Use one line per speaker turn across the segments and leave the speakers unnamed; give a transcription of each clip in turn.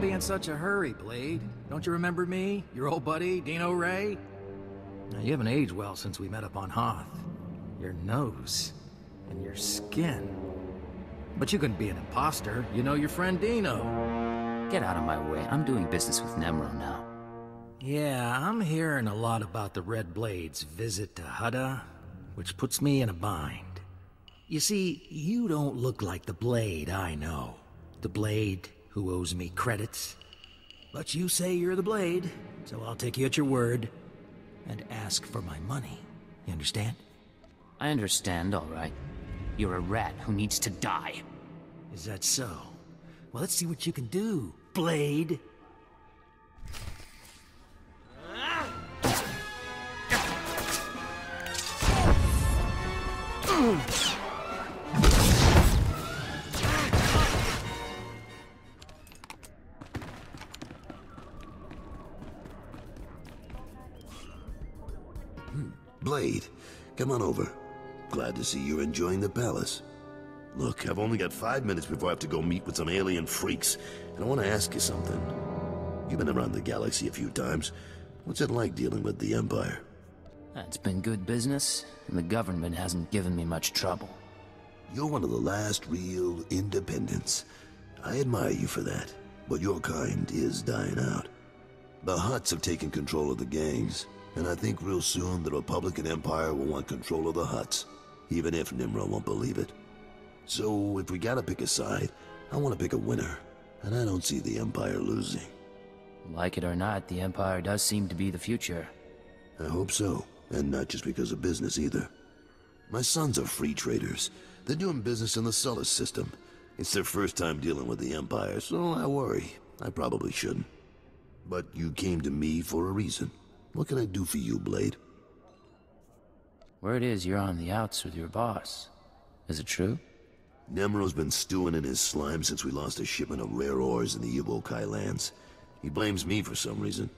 be in such a hurry, Blade? Don't you remember me? Your old buddy, Dino Ray? Now, you haven't aged well since we met up on Hoth. Your nose and your skin. But you couldn't be an imposter. You know your friend Dino.
Get out of my way. I'm doing business with Nemro now.
Yeah, I'm hearing a lot about the Red Blade's visit to Hutta, which puts me in a bind. You see, you don't look like the Blade I know. The Blade who owes me credits. But you say you're the Blade, so I'll take you at your word and ask for my money. You understand?
I understand, all right. You're a rat who needs to die.
Is that so? Well, let's see what you can do, Blade.
Blade, come on over. Glad to see you're enjoying the palace. Look, I've only got 5 minutes before I have to go meet with some alien freaks, and I want to ask you something. You've been around the galaxy a few times. What's it like dealing with the Empire?
It's been good business, and the government hasn't given me much trouble.
You're one of the last real independents. I admire you for that, but your kind is dying out. The Hutts have taken control of the gangs, and I think real soon the Republican Empire will want control of the Hutts, even if Nimro won't believe it. So, if we gotta pick a side, I want to pick a winner, and I don't see the Empire losing.
Like it or not, the Empire does seem to be the future.
I hope so, and not just because of business either. My sons are free traders. They're doing business in the Sullus system. It's their first time dealing with the Empire, so I worry. I probably shouldn't. But you came to me for a reason. What can I do for you, Blade?
Word is you're on the outs with your boss. Is it true?
Nemro's been stewing in his slime since we lost a shipment of rare ores in the Evokai lands. He blames me for some reason.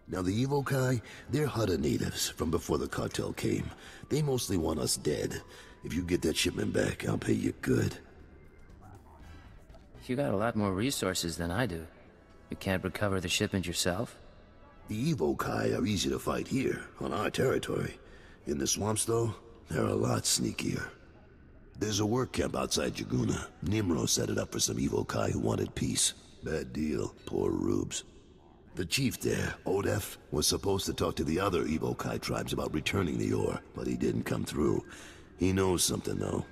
Now the Evokai, they're Hutta natives from before the cartel came. They mostly want us dead. If you get that shipment back, I'll pay you good.
You got a lot more resources than I do. You can't recover the shipment yourself?
The Evokai are easy to fight here, on our territory. In the swamps, though, they're a lot sneakier. There's a work camp outside Jaguna. Nimro set it up for some Evokai who wanted peace. Bad deal, poor rubes. The chief there, Odef, was supposed to talk to the other Evokai tribes about returning the ore, but he didn't come through. He knows something, though.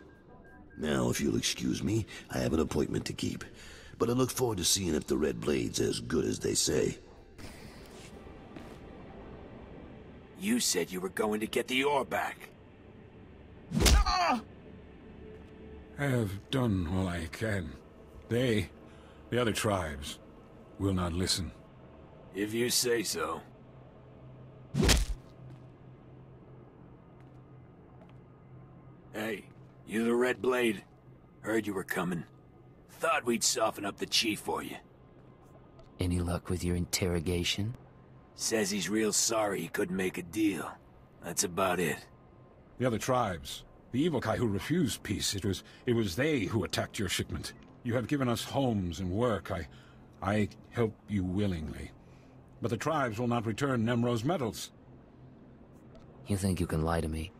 Now, if you'll excuse me, I have an appointment to keep. But I look forward to seeing if the Red Blade's as good as they say.
You said you were going to get the ore back.
I have done all I can. They, the other tribes, will not listen.
If you say so. Hey, you the Red Blade? Heard you were coming. Thought we'd soften up the chief for you.
Any luck with your interrogation?
Says he's real sorry he couldn't make a deal. That's about it.
The other tribes, the Evokai who refused peace, it was they who attacked your shipment. You have given us homes and work. I help you willingly. But the tribes will not return Nemro's metals.
You think you can lie to me?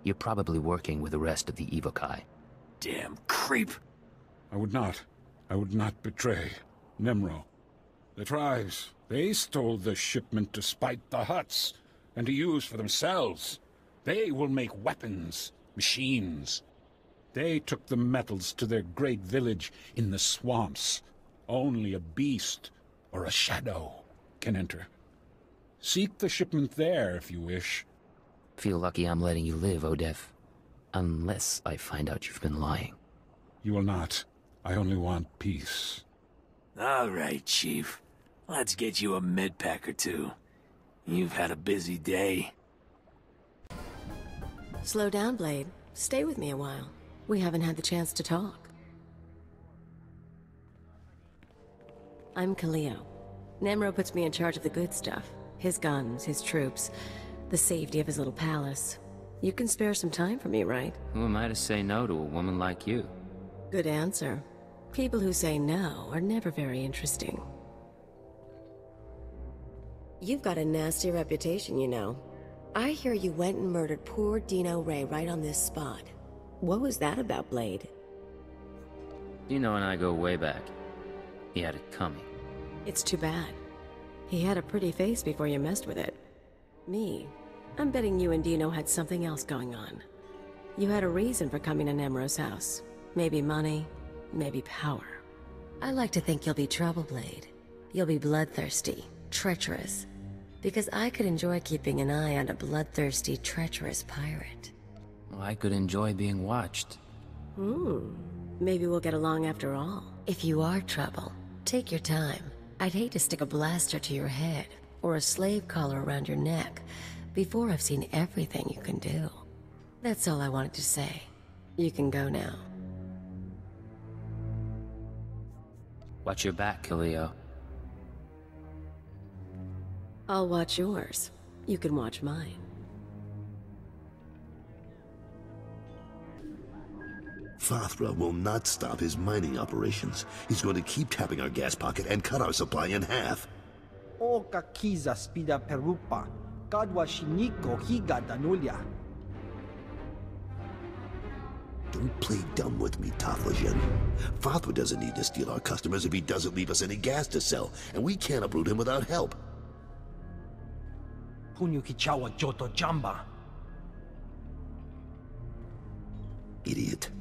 You're probably working with the rest of the Evokai.
Damn creep.
I would not betray Nemro. The tribes, they stole the shipment to spite the Hutts, and to use for themselves. They will make weapons, machines. They took the metals to their great village in the swamps. Only a beast or a shadow can enter. Seek the shipment there if you wish.
Feel lucky I'm letting you live, Odef. Unless I find out you've been lying.
You will not. I only want peace.
All right, Chief. Let's get you a med pack or two. You've had a busy day.
Slow down, Blade. Stay with me a while. We haven't had the chance to talk. I'm Kaleo. Nemro puts me in charge of the good stuff. His guns, his troops, the safety of his little palace. You can spare some time for me, right?
Who am I to say no to a woman like you?
Good answer. People who say no are never very interesting. You've got a nasty reputation, you know. I hear you went and murdered poor Dino Ray right on this spot. What was that about, Blade?
Dino and I go way back. He had it coming.
It's too bad. He had a pretty face before you messed with it. Me, I'm betting you and Dino had something else going on. You had a reason for coming to Nemro's house. Maybe money, maybe power. I like to think you'll be trouble, Blade. You'll be bloodthirsty, treacherous. Because I could enjoy keeping an eye on a bloodthirsty, treacherous pirate.
Well, I could enjoy being watched.
Maybe we'll get along after all. If you are trouble, take your time. I'd hate to stick a blaster to your head, or a slave collar around your neck, before I've seen everything you can do. That's all I wanted to say. You can go now.
Watch your back, Kaleo.
I'll watch yours. You can watch mine.
Fathra will not stop his mining operations. He's going to keep tapping our gas pocket and cut our supply in half.
O kakiza spida perupa, kadwa shiniko higa danulia.
Don't play dumb with me, Taflajan. Fathra doesn't need to steal our customers if he doesn't leave us any gas to sell, and we can't uproot him without help.
Punyukichawa joto jamba.
Idiot.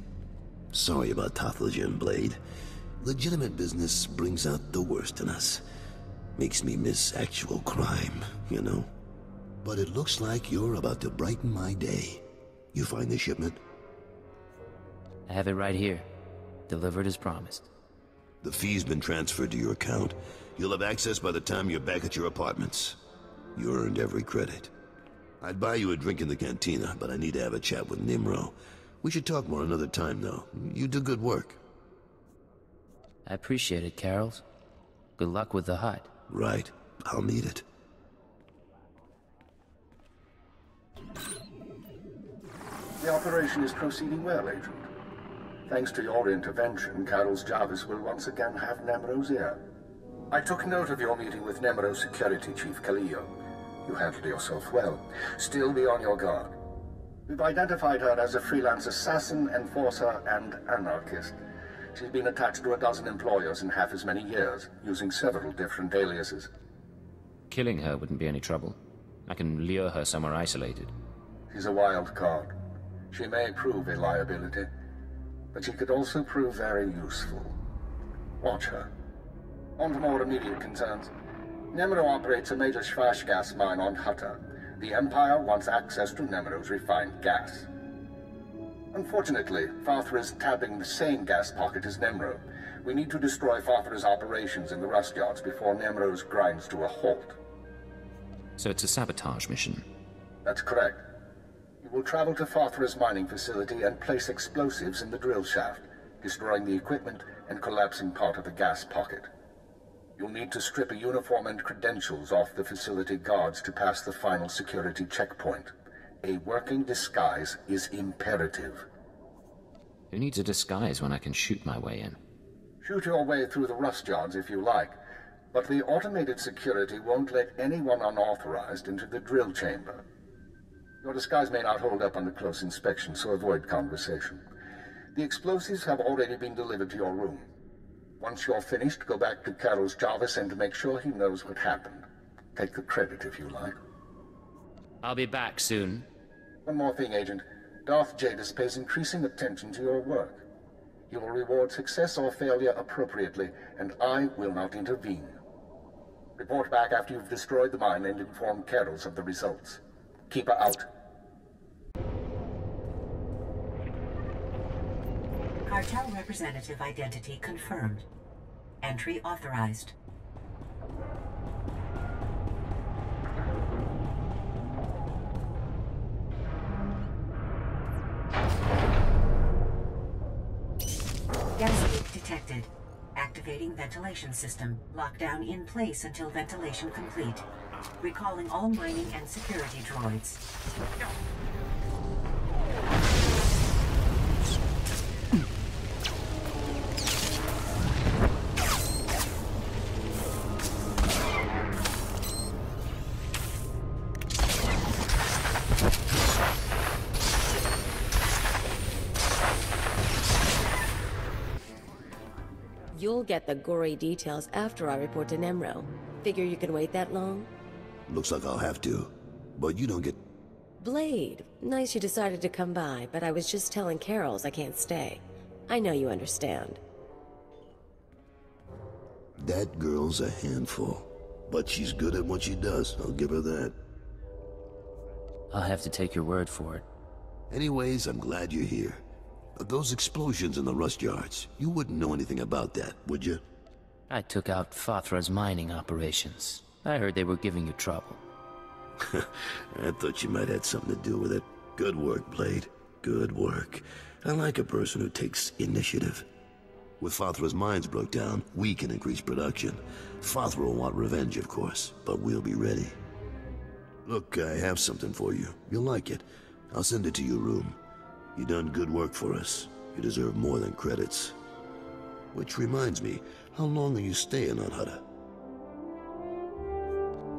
Sorry about Taflajan, Blade. Legitimate business brings out the worst in us. Makes me miss actual crime, you know? But it looks like you're about to brighten my day. You find the shipment?
I have it right here. Delivered as promised.
The fee's been transferred to your account. You'll have access by the time you're back at your apartments. You earned every credit. I'd buy you a drink in the cantina, but I need to have a chat with Nimro. We should talk more another time, though. You do good work.
I appreciate it, Carols. Good luck with the hut.
Right. I'll need it.
The operation is proceeding well, Agent. Thanks to your intervention, Carol's Jarvis will once again have Nemro's ear. I took note of your meeting with Nemro's security chief, Kaleo. You handled yourself well. Still be on your guard. We've identified her as a freelance assassin, enforcer, and anarchist. She's been attached to a dozen employers in half as many years, using several different aliases.
Killing her wouldn't be any trouble. I can lure her somewhere isolated.
She's a wild card. She may prove a liability, but she could also prove very useful. Watch her. On to more immediate concerns. Nemro operates a major Schwash gas mine on Hutta. The Empire wants access to Nemro's refined gas. Unfortunately, Fathra is tapping the same gas pocket as Nemro. We need to destroy Fathra's operations in the rust yards before Nemro's grinds to a halt.
So it's a sabotage mission?
That's correct. You will travel to Fathra's mining facility and place explosives in the drill shaft, destroying the equipment and collapsing part of the gas pocket. You'll need to strip a uniform and credentials off the facility guards to pass the final security checkpoint. A working disguise is imperative.
Who needs a disguise when I can shoot my way in?
Shoot your way through the rust yards if you like, but the automated security won't let anyone unauthorized into the drill chamber. Your disguise may not hold up under close inspection, so avoid conversation. The explosives have already been delivered to your room. Once you're finished, go back to Carol's Jarvis and make sure he knows what happened. Take the credit if you like.
I'll be back soon.
One more thing, Agent. Darth Jadis pays increasing attention to your work. He will reward success or failure appropriately, and I will not intervene. Report back after you've destroyed the mine and inform Carols of the results. Keep her out.
Cartel representative identity confirmed. Entry authorized. Gas leak detected. Activating ventilation system. Lockdown in place until ventilation complete. Recalling all mining and security droids.
You'll get the gory details after I report to Nemro. Figure you can wait that long?
Looks like I'll have to. But you don't get...
Blade, nice you decided to come by, but I was just telling Carols I can't stay. I know you understand.
That girl's a handful. But she's good at what she does, I'll give her that.
I'll have to take your word for it.
Anyways, I'm glad you're here. Those explosions in the rust yards, you wouldn't know anything about that, would you?
I took out Fathra's mining operations. I heard they were giving you trouble.
I thought you might have something to do with it. Good work, Blade. Good work. I like a person who takes initiative. With Fathra's mines broke down, we can increase production. Fathra will want revenge, of course, but we'll be ready. Look, I have something for you. You'll like it. I'll send it to your room. You done good work for us. You deserve more than credits. Which reminds me, how long are you staying on Hutta?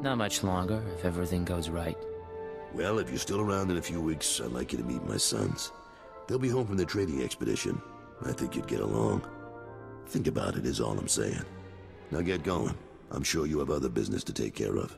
Not much longer, if everything goes right.
Well, if you're still around in a few weeks, I'd like you to meet my sons. They'll be home from their trading expedition. I think you'd get along. Think about it is all I'm saying. Now get going. I'm sure you have other business to take care of.